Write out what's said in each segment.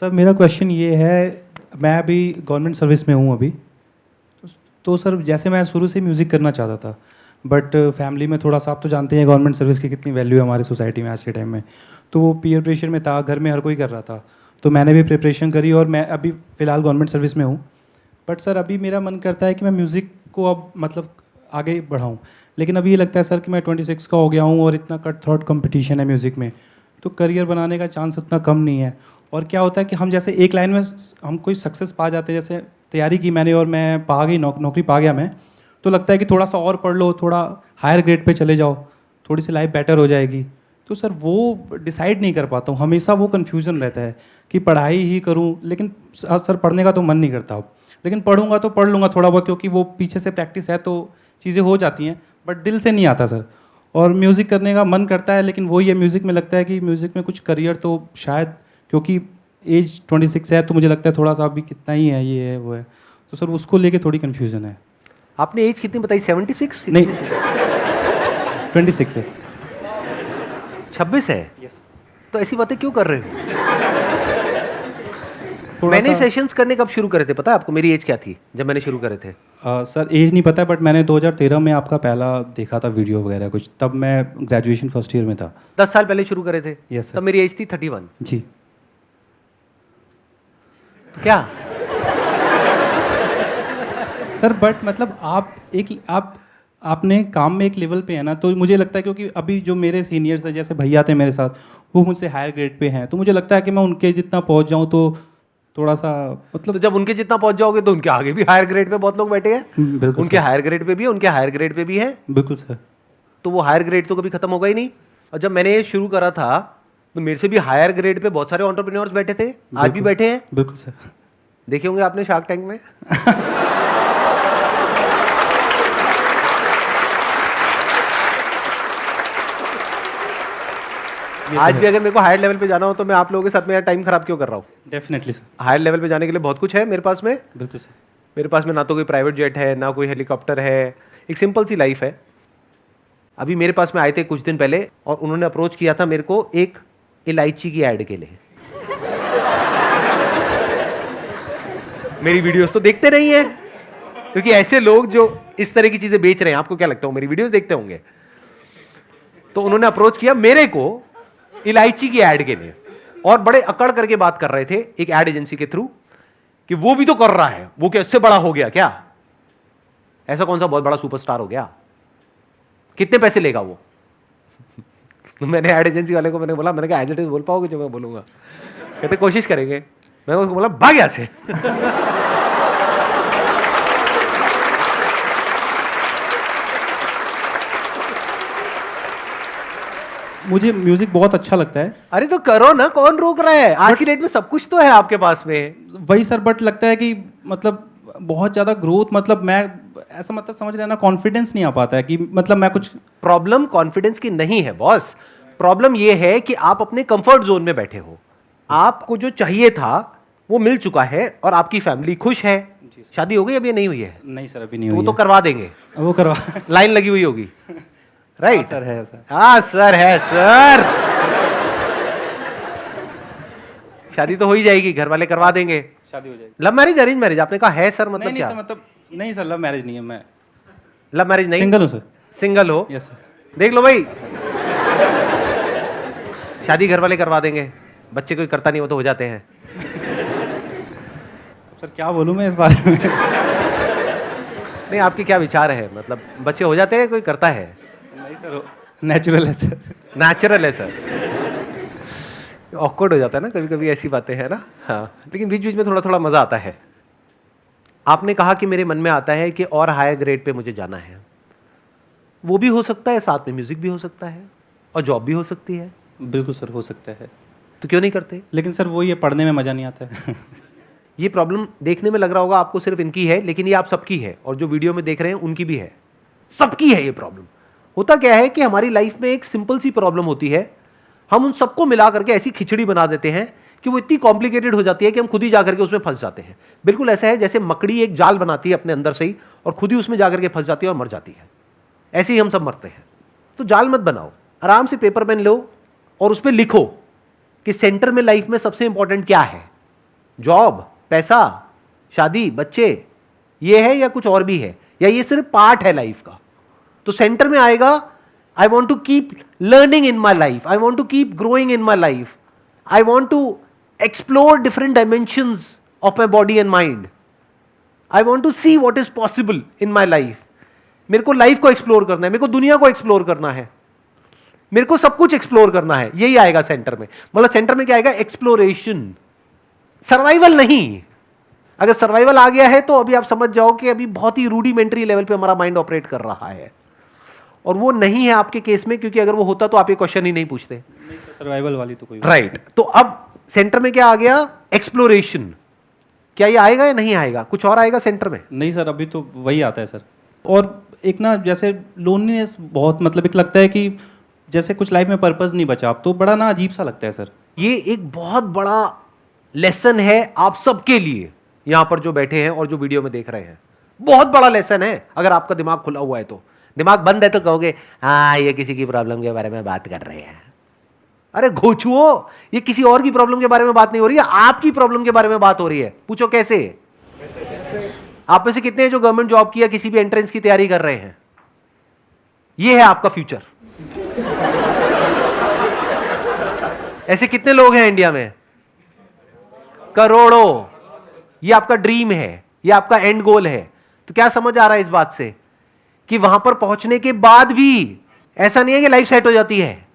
Sir मेरा question ये है, मैं अभी गवर्नमेंट सर्विस में हूँ अभी। तो सर जैसे मैं शुरू से म्यूज़िक करना चाहता था, बट फैमिली में थोड़ा सा, आप तो जानते हैं गवर्नमेंट सर्विस की कितनी वैल्यू है हमारी सोसाइटी में आज के टाइम में। तो वो पीयर प्रेशर में था, घर में हर कोई कर रहा था, तो मैंने भी प्रिपरेशन करी और मैं अभी फ़िलहाल गवर्नमेंट सर्विस में हूँ। बट सर अभी मेरा मन करता है कि मैं म्यूज़िक को अब मतलब आगे बढ़ाऊँ, लेकिन अभी ये लगता है सर कि मैं 26 का हो गया हूँ और इतना कट थ्रोट कंपटीशन है म्यूज़िक में, तो करियर बनाने का चांस उतना कम नहीं है। और क्या होता है कि हम जैसे एक लाइन में हम कोई सक्सेस पा जाते हैं, जैसे तैयारी की मैंने और मैं पा गई, नौकरी पा गया मैं, तो लगता है कि थोड़ा सा और पढ़ लो, थोड़ा हायर ग्रेड पे चले जाओ, थोड़ी सी लाइफ बेटर हो जाएगी। तो सर वो डिसाइड नहीं कर पाता हूँ, हमेशा वो कन्फ्यूज़न रहता है कि पढ़ाई ही करूँ, लेकिन सर पढ़ने का तो मन नहीं करता अब, लेकिन पढ़ूंगा तो पढ़ लूँगा थोड़ा बहुत, क्योंकि वो पीछे से प्रैक्टिस है तो चीज़ें हो जाती हैं, बट दिल से नहीं आता सर। और म्यूज़िक करने का मन करता है, लेकिन वही है, म्यूज़िक में लगता है कि म्यूज़िक में कुछ करियर तो शायद, क्योंकि एज 26 है तो मुझे लगता है थोड़ा सा अभी कितना ही है, ये है वो है, तो सर उसको लेके थोड़ी कन्फ्यूज़न है। आपने एज कितनी बताई? 76? नहीं 26 है। 26 है? यस। तो ऐसी बातें क्यों कर रहे हो? थोड़ा मैंने सा सेशंस करने कब शुरू करे थे पता है आपको? मेरी एज क्या थी जब मैंने शुरू करे थे? सर एज नहीं पता, बट मैंने 2013 में आपका पहला देखा था वीडियो वगैरह कुछ, तब मैं ग्रेजुएशन फर्स्ट ईयर में था। 10 साल पहले शुरू करे थे? Yes sir. तब मेरी एज थी 31। जी। क्या? सर बट मतलब आपने काम में एक लेवल पे है ना, तो मुझे लगता है क्योंकि अभी जो मेरे सीनियर्स हैं, जैसे भैया थे मेरे साथ, वो मुझसे हायर ग्रेड पे हैं, तो मुझे लगता है कि मैं उनके जितना पहुंच जाऊं तो थोड़ा सा मतलब। तो जब उनके जितना पहुंच जाओगे तो उनके आगे भी हायर ग्रेड पे बहुत लोग बैठे हैं। बिल्कुल उनके सर। हायर ग्रेड पे भी है, उनके हायर ग्रेड पे भी है। बिल्कुल सर। तो वो हायर ग्रेड तो कभी खत्म होगा ही नहीं। और जब मैंने ये शुरू करा था तो मेरे से भी हायर ग्रेड पे बहुत सारे एंटरप्रेन्योर्स बैठे थे, आज भी बैठे हैं। बिल्कुल सर। देखे होंगे आपने शार्क टैंक में। आज भी अगर मेरे को हायर लेवल पे जाना हो तो मैं आप लोगों के साथ में यार टाइम खराब क्यों कर रहा हूँ? Definitely sir. हायर लेवल पे जाने के लिए बहुत कुछ है मेरे पास में। बिल्कुल सर। मेरे पास में ना तो कोई प्राइवेट जेट है, ना कोई हेलीकॉप्टर है, एक सिंपल सी लाइफ है। अभी मेरे पास में आए थे कुछ दिन पहले और उन्होंने अप्रोच किया था मेरे को एक इलायची की ऐड के लिए। मेरी वीडियोस तो देखते नहीं है, क्योंकि ऐसे लोग जो इस तरह की चीजें बेच रहे हैं, आपको क्या लगता है मेरी वीडियोस देखते होंगे? तो उन्होंने अप्रोच किया मेरे को इलायची की ऐड के लिए, और बड़े अकड़ करके बात कर रहे थे एक ऐड एजेंसी के थ्रू कि वो भी तो कर रहा है, वो क्या इससे बड़ा हो गया क्या? ऐसा कौन सा बहुत बड़ा सुपरस्टार हो गया? कितने पैसे लेगा वो? तो मैंने ऐड एजेंसी वाले को बोला, मैंने कहा एज इट इज बोल पाओगे जो मैं बोलूंगा? कहते कोशिश करेंगे। मैंने उसको बोला भाग यहाँ से। मुझे म्यूजिक बहुत अच्छा लगता है। अरे तो करो ना, कौन रोक रहा है? आज की डेट में सब कुछ तो है आपके पास में। वही सर, बट लगता है कि मतलब बहुत ज़्यादा ग्रोथ, मतलब मैं ऐसा मतलब समझ रहे हैं ना, कॉन्फिडेंस नहीं आ पाता है कि मतलब मैं कुछ। प्रॉब्लम कॉन्फिडेंस की नहीं है बॉस, प्रॉब्लम यह है कि आप अपने कंफर्ट जोन में बैठे हो। आपको जो चाहिए था वो मिल चुका है और आपकी फैमिली खुश है। शादी हो गई अभी नहीं हुई है? नहीं सर अभी नहीं तो हुई वो तो है। करवा देंगे, वो करवा। लाइन लगी हुई होगी। राइट सर है सर। हाँ सर है सर। शादी तो हो ही जाएगी, घर वाले करवा देंगे। शादी हो जाएगी। Love marriage arrange marriage? आपने कहा है सर, मतलब नहीं क्या? सर, मतलब नहीं सर, लव मैरिज नहीं है, मैं लव मैरिज नहीं, सिंगल हूँ सर। सिंगल हो? Yes sir. देख लो भाई, शादी घर वाले करवा देंगे, बच्चे कोई करता नहीं, वो तो हो जाते हैं। सर क्या बोलूँ मैं इस बारे में। नहीं आपके क्या विचार है, मतलब बच्चे हो जाते हैं, कोई करता है? नहीं सर, नेचुरल है सर। नेचुरल है सर। ऑकवर्ड हो जाता है ना कभी कभी, ऐसी बातें है ना। हाँ, लेकिन बीच बीच में थोड़ा थोड़ा मजा आता है। आपने कहा कि मेरे मन में आता है कि और हायर ग्रेड पे मुझे जाना है। वो भी हो सकता है, साथ में म्यूजिक भी हो सकता है, और जॉब भी हो सकती है। बिल्कुल सर, हो सकता है। तो क्यों नहीं करते? लेकिन सर वो ये पढ़ने में मज़ा नहीं आता है। ये प्रॉब्लम देखने में लग रहा होगा आपको सिर्फ इनकी है, लेकिन ये आप सबकी है, और जो वीडियो में देख रहे हैं उनकी भी है, सबकी है ये प्रॉब्लम। होता क्या है कि हमारी लाइफ में एक सिंपल सी प्रॉब्लम होती है, हम उन सबको मिला करके ऐसी खिचड़ी बना देते हैं कि वो इतनी कॉम्प्लिकेटेड हो जाती है कि हम खुद ही जाकर के उसमें फंस जाते हैं। बिल्कुल ऐसा है जैसे मकड़ी एक जाल बनाती है अपने अंदर से ही, और खुद ही उसमें जाकर के फंस जाती है और मर जाती है। ऐसे ही हम सब मरते हैं। तो जाल मत बनाओ, आराम से पेपर पेन लो और उस पर लिखो कि सेंटर में लाइफ में सबसे इंपॉर्टेंट क्या है। जॉब, पैसा, शादी, बच्चे, ये है या कुछ और भी है, या ये सिर्फ पार्ट है लाइफ का? तो सेंटर में आएगा I want to keep learning in my life, I want to keep growing in my life, I want to explore different dimensions of my body and mind, I want to see what is possible in my life. मेरे को life को explore करना है, मेरे को दुनिया को explore करना है, मेरे को सब कुछ एक्सप्लोर करना है, यही आएगा सेंटर में। मतलब सेंटर में क्या आएगा? एक्सप्लोरेशन, सर्वाइवल नहीं। अगर सर्वाइवल आ गया है तो अभी आप समझ जाओ कि अभी बहुत ही रूडिमेंट्री लेवल पे हमारा माइंड ऑपरेट कर रहा है, और वो नहीं है आपके केस में, क्योंकि अगर वो होता तो आप ये क्वेश्चन ही नहीं पूछते। सर्वाइवल वाली तो कोई राइट। तो अब सेंटर में क्या आ गया? एक्सप्लोरेशन। क्या ये आएगा या नहीं आएगा? कुछ और आएगा सेंटर में? नहीं सर, अभी तो वही आता है सर। और एक ना जैसे लोनलीनेस बहुत, मतलब एक लगता है कि जैसे कुछ लाइफ में पर्पस नहीं बचा, अब तो बड़ा ना अजीब सा लगता है सर। ये एक बहुत बड़ा लेसन है आप सबके लिए, यहां पर जो बैठे हैं और जो वीडियो में देख रहे हैं। बहुत बड़ा लेसन है। अगर आपका दिमाग खुला हुआ है, तो दिमाग बंद है तो कहोगे हाँ ये किसी की प्रॉब्लम के बारे में बात कर रहे हैं। अरे घोचुओ, ये किसी और की प्रॉब्लम के बारे में बात नहीं हो रही है, आपकी प्रॉब्लम के बारे में बात हो रही है। पूछो कैसे? आप में से कितने हैं जो गवर्नमेंट जॉब की या किसी भी एंट्रेंस की तैयारी कर रहे हैं? ये है आपका फ्यूचर। ऐसे कितने लोग हैं इंडिया में? करोड़ों। ये आपका ड्रीम है, ये आपका एंड गोल है। तो क्या समझ आ रहा है इस बात से कि वहां पर पहुंचने के बाद भी ऐसा नहीं है कि लाइफ सेट हो जाती है,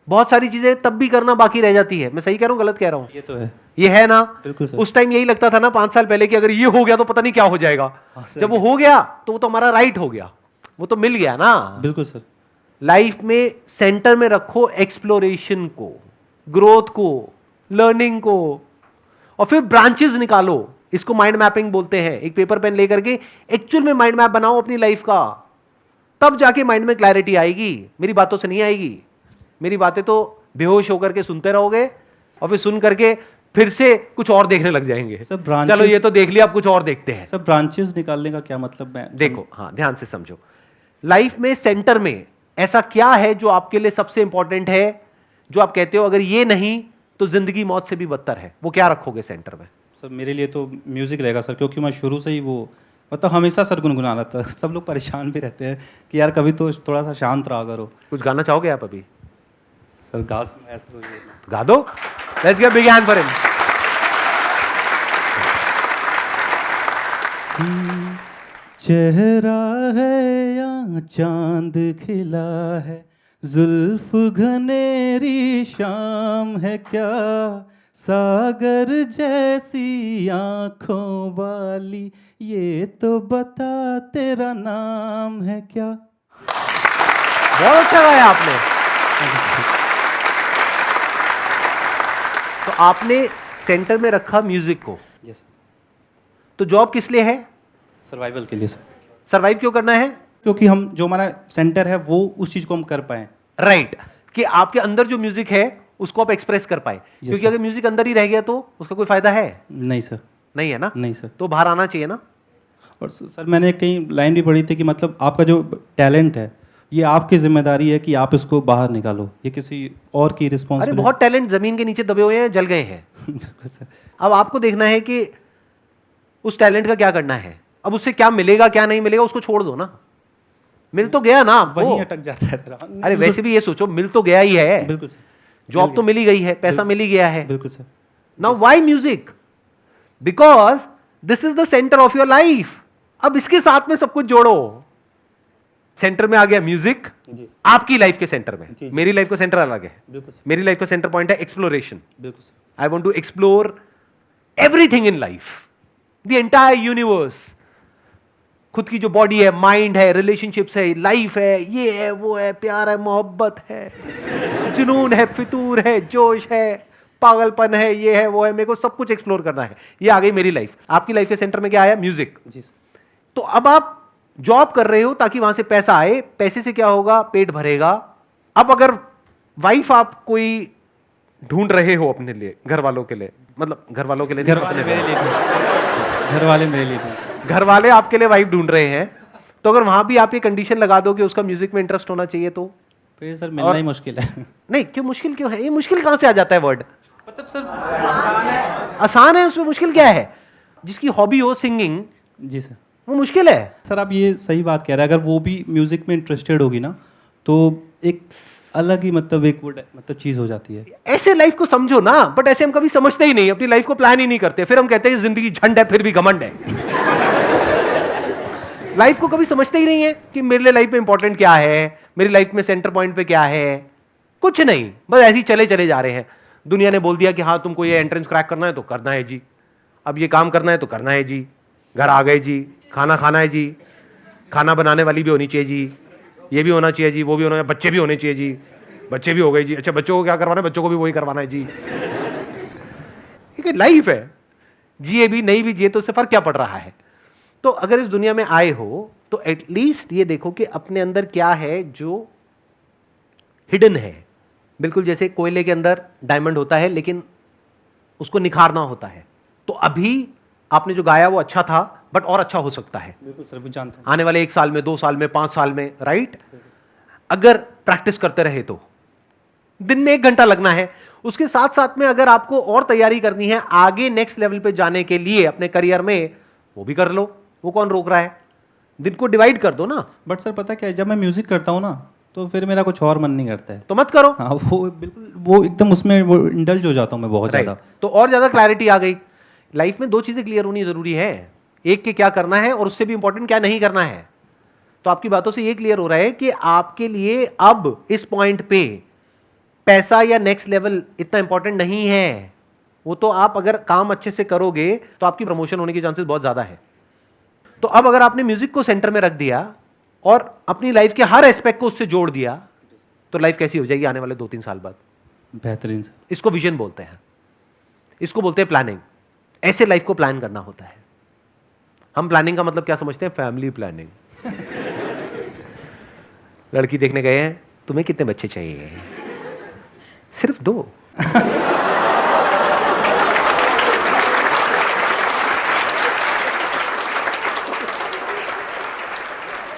बहुत सारी चीजें तब भी करना बाकी रह जाती है। मैं सही कह रहा हूं, गलत कह रहा हूं? ये तो है। ये है ना? बिल्कुल सर। उस टाइम यही लगता था ना 5 साल पहले कि अगर ये हो गया तो पता नहीं क्या हो जाएगा। जब वो हो गया तो वो तो हमारा राइट हो गया, वो तो मिल गया ना। बिल्कुल सर। लाइफ में सेंटर में रखो एक्सप्लोरेशन को, ग्रोथ को, लर्निंग को, और फिर ब्रांचेस निकालो। इसको माइंड मैपिंग बोलते हैं। एक पेपर पेन लेकर के एक्चुअल में माइंड मैप बनाओ अपनी लाइफ का, तब जाके माइंड में क्लैरिटी आएगी। मेरी बातों से नहीं आएगी। मेरी बातें तो बेहोश होकर के सुनते रहोगे और फिर सुन करके फिर से कुछ और देखने लग जाएंगे। चलो ये तो देख लिया, अब कुछ और देखते हैं। सब ब्रांचेस निकालने का क्या मतलब? मैं देखो, हाँ ध्यान से समझो। लाइफ में सेंटर में ऐसा क्या है जो आपके लिए सबसे इंपॉर्टेंट है, जो आप कहते हो अगर ये नहीं तो जिंदगी मौत से भी बदतर है? वो क्या रखोगे सेंटर में? सर मेरे लिए तो म्यूजिक रहेगा सर, क्योंकि मैं शुरू से ही वो मतलब हमेशा सर गुनगुना रहा था। सब लोग परेशान भी रहते हैं कि यार कभी तो थोड़ा सा शांत रहा करो। कुछ गाना चाहोगे आप अभी? सर गा दो, ऐसा कोई गा दो। Let's give big hand for him. चेहरा है या चांद खिला है, जुल्फ घनेरी शाम है क्या, सागर जैसी आंखों वाली, ये तो बता तेरा नाम है क्या। बहुत अच्छा गाया आपने। तो आपने सेंटर में रखा म्यूजिक को। यस। तो जॉब किस लिए है? सर्वाइवल के लिए सर। सर्वाइव क्यों करना है? क्योंकि हम जो हमारा सेंटर है वो उस चीज को हम कर पाए। राइट। कि आपके अंदर जो म्यूजिक है उसको आप एक्सप्रेस कर पाए। क्योंकि अगर म्यूजिक अंदर ही रह गया तो उसका कोई फायदा है? नहीं सर। नहीं है ना? नहीं सर। तो बाहर आना चाहिए ना। और सर मैंने कहीं लाइन भी पढ़ी थी कि मतलब आपका जो टैलेंट है ये आपकी जिम्मेदारी है कि आप इसको बाहर निकालो, ये किसी और की अरे रिस्पॉन्सिबिलिटी। बहुत टैलेंट जमीन के नीचे दबे हुए हैं, जल गए हैं। सर अब आपको देखना है कि उस टैलेंट का क्या करना है। अब उससे क्या मिलेगा क्या नहीं मिलेगा उसको छोड़ दो ना। मिल तो गया ना आपको। वहीं अटक जाता है सर। अरे वैसे भी ये सोचो, मिल तो गया ही है। बिल्कुल सर। जॉब तो मिल ही गई है, पैसा मिल ही गया है। बिल्कुल sir. Now why music? Because this is the centre of your life. अब इसके साथ में सब कुछ जोड़ो। सेंटर में आ गया म्यूजिक, आपकी लाइफ के सेंटर में। जी। मेरी लाइफ का सेंटर अलग है। बिल्कुल सर। मेरी लाइफ का सेंटर पॉइंट है एक्सप्लोरेशन। बिल्कुल sir. I want to explore everything in life, the entire universe. खुद की जो बॉडी है, माइंड है, रिलेशनशिप्स है, लाइफ है, ये है, वो है, प्यार है, मोहब्बत है, जुनून है, फितूर है, जोश है, पागलपन है, ये है, वो है। मेरे को सब कुछ एक्सप्लोर करना है। ये आ गई मेरी लाइफ। आपकी लाइफ के सेंटर में क्या आया? म्यूजिक। जी सर। तो अब आप जॉब कर रहे हो ताकि वहां से पैसा आए। पैसे से क्या होगा? पेट भरेगा। अब अगर वाइफ आप कोई ढूंढ रहे हो अपने लिए, घर वालों के लिए, मतलब घर वालों के लिए, घर वाले मेरे लिए, घर वाले मेरे लिए, घर वाले आपके लिए वाइफ ढूंढ रहे हैं, तो अगर वहां भी आप ये कंडीशन लगा दो कि उसका म्यूजिक में इंटरेस्ट होना चाहिए तो फिर सर मिलना ही मुश्किल है। नहीं। क्यों मुश्किल क्यों है? ये मुश्किल कहां से आ जाता है वर्ड? मतलब सर आसान है, उसमें मुश्किल क्या है? जिसकी हॉबी हो सिंगिंग, जी सर। वो मुश्किल है। सर आप ये सही बात कह रहे हैं, अगर वो भी म्यूज़िक में इंटरेस्टेड होगी ना तो एक अलग ही मतलब एक वो मतलब चीज़ हो जाती है। ऐसे लाइफ को समझो ना, बट ऐसे हम कभी समझते ही नहीं, अपनी लाइफ को प्लान ही नहीं करते, फिर हम कहते हैं जिंदगी झंड है फिर भी घमंड है। लाइफ को कभी समझते ही नहीं है कि मेरे लिए लाइफ में इंपॉर्टेंट क्या है, मेरी लाइफ में सेंटर पॉइंट पे क्या है, कुछ नहीं, बस ऐसे ही चले चले जा रहे हैं। दुनिया ने बोल दिया कि हाँ तुमको ये एंट्रेंस क्रैक करना है तो करना है जी, अब ये काम करना है तो करना है जी, घर आ गए जी, खाना खाना है जी, खाना बनाने वाली भी होनी चाहिए जी, ये भी होना चाहिए जी, वो भी होना चाहिए, बच्चे भी होने चाहिए जी, बच्चे भी हो गए जी, अच्छा बच्चों को क्या करवाना है, बच्चों को भी वही करवाना है जी। ठीक है, लाइफ है, जिए भी नहीं भी जिए तो उससे फर्क क्या पड़ रहा है? तो अगर इस दुनिया में आए हो तो एटलीस्ट ये देखो कि अपने अंदर क्या है जो हिडन है। बिल्कुल जैसे कोयले के अंदर डायमंड होता है लेकिन उसको निखारना होता है। तो अभी आपने जो गाया वो अच्छा था, बट और अच्छा हो सकता है। बिल्कुल सर, वो जानता हूँ। आने वाले 1 साल में, 2 साल में, 5 साल में, राइट? अगर प्रैक्टिस करते रहे तो दिन में 1 घंटा लगना है। उसके साथ साथ में अगर आपको और तैयारी करनी है आगे नेक्स्ट लेवल पे जाने के लिए अपने करियर में, वो भी कर लो, वो कौन रोक रहा है? दिन को डिवाइड कर दो ना। बट सर पता क्या है, जब मैं म्यूज़िक करता हूँ ना तो फिर मेरा कुछ और मन नहीं करता है। तो मत करो। हाँ वो बिल्कुल, वो एकदम उसमें वो इंडल्ज हो जाता हूँ मैं बहुत Right. ज़्यादा। तो और ज्यादा क्लैरिटी आ गई। लाइफ में 2 चीजें क्लियर होनी जरूरी है, एक के क्या करना है और उससे भी इंपॉर्टेंट क्या नहीं करना है। तो आपकी बातों से ये क्लियर हो रहा है कि आपके लिए अब इस पॉइंट पे पैसा या नेक्स्ट लेवल इतना इंपॉर्टेंट नहीं है। वो तो आप अगर काम अच्छे से करोगे तो आपकी प्रमोशन होने के चांसेस बहुत ज्यादा है। तो अब अगर आपने म्यूजिक को सेंटर में रख दिया और अपनी लाइफ के हर एस्पेक्ट को उससे जोड़ दिया तो लाइफ कैसी हो जाएगी आने वाले 2-3 साल बाद? बेहतरीन सर। इसको विजन बोलते हैं, इसको बोलते हैं प्लानिंग। ऐसे लाइफ को प्लान करना होता है। हम प्लानिंग का मतलब क्या समझते हैं? Family planning. लड़की देखने गए हैं, तुम्हें कितने बच्चे चाहिए? सिर्फ 2।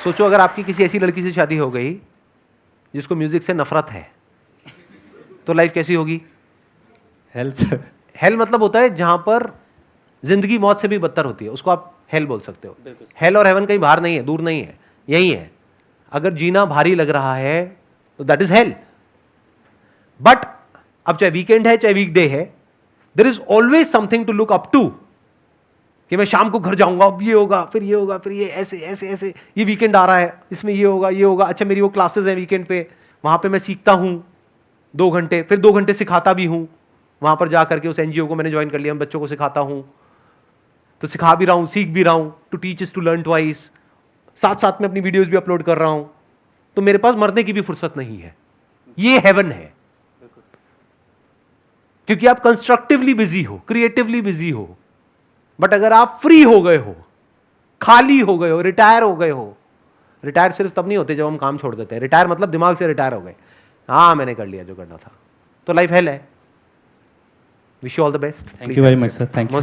सोचो अगर आपकी किसी ऐसी लड़की से शादी हो गई जिसको म्यूजिक से नफरत है, तो लाइफ कैसी होगी? Hello sir. हेल मतलब होता है जहां पर जिंदगी मौत से भी बदतर होती है, उसको आप हेल बोल सकते हो। हेल और हेवन कहीं बाहर नहीं है, दूर नहीं है, यही है। अगर जीना भारी लग रहा है तो दैट इज हेल। बट अब चाहे वीकेंड है चाहे वीकडे है, there is always something to look up to, कि मैं शाम को घर जाऊंगा, अब ये होगा, फिर ये होगा, फिर ये ऐसे ऐसे ऐसे, ये वीकेंड आ रहा है, इसमें ये होगा, ये होगा। अच्छा मेरी वो क्लासेस हैं वीकेंड पे, वहां पे मैं सीखता हूं 2 घंटे, फिर 2 घंटे सिखाता भी हूं। वहां पर जा करके उस एनजीओ को मैंने ज्वाइन कर लिया, मैं बच्चों को सिखाता हूं, तो सिखा भी रहा हूं, सीख भी रहा हूं। To teach is to learn twice. साथ साथ में अपनी वीडियोस भी अपलोड कर रहा हूं। तो मेरे पास मरने की भी फुर्सत नहीं है। ये हेवन है, क्योंकि आप कंस्ट्रक्टिवली बिजी हो, क्रिएटिवली बिजी हो। बट अगर आप फ्री हो गए हो, खाली हो गए हो, रिटायर हो गए हो, रिटायर सिर्फ तब नहीं होते जब हम काम छोड़ देते हैं। रिटायर मतलब दिमाग से रिटायर हो गए, हाँ मैंने कर लिया जो करना था, तो लाइफ हेल है। Wish you all the best. Thank you very much sir. Thank you.